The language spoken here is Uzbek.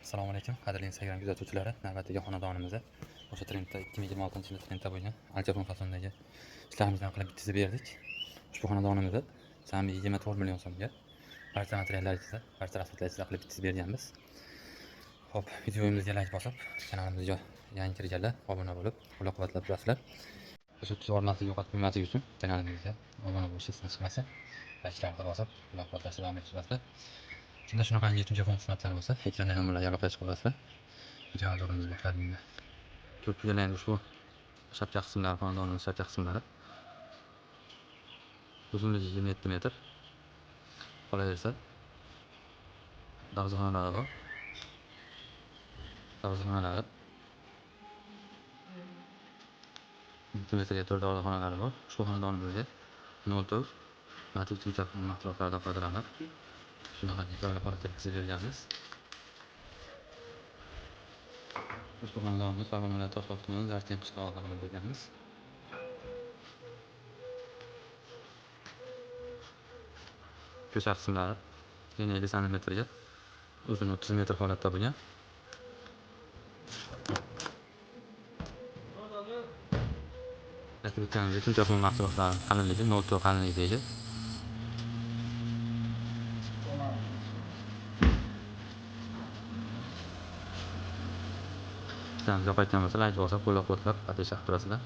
Assalomu alaykum, qadrli Instagram kuzatuvchilari. Navbatdagi xonadonimizda o'sha trendda 2026-yil trendda bo'lgan Alchapon fasondagi ishlarimizdan qilib bitkazib berdik. Ushbu xonadonimizda sami 24 million so'mga barcha materiallar barcha rasxodlar qilib bitkazib berganmiz. Xo'p, videomizga like bosib, kanalimizga yangi kirganlar obuna bo'lib, qo'llab-quvvatlab turasizlar. O'sha tushirmaslik yo'qotib qo'ymaslik uchun kanalimizga obuna bo'lish istimasa, like'larni bosib, qo'llab-quvvatlashni davom ettirasizlar. Shunda shunaqangi telefon xizmatlari bo'lsa, ekranda nomerlarga aloqalashib qolasizlar. Videolarimizni boshladingmi? Ko'p joylarda ushbu shapka qismlari, xonadonning shapka qismlari uzunligi 27 metr. Qolaversa, darvozaxonalari bor. Darvozaxonalari 2 metrga 4 darvozaxonalari bor. Ushbu xonadonimizga 09 Latif Twitter mahsulotlaridan foydalanib, shunaqa holatga yetkazib berganmiz. Ushbu xonadonimiz Farg'ona Toshloq tumani Zarten qishlog'ida qilib berganmiz. Ko'cha qismlari eni 50 cm, uzuni 30 metr holatda bo'lgan. Butun jahon mahsulotlari qalinligi 0.4 qalinlikdagi. Sizlarga yoqayotgan bo'lsa, like bosib, qo'llab-quvvatlab, ateş turasizlar.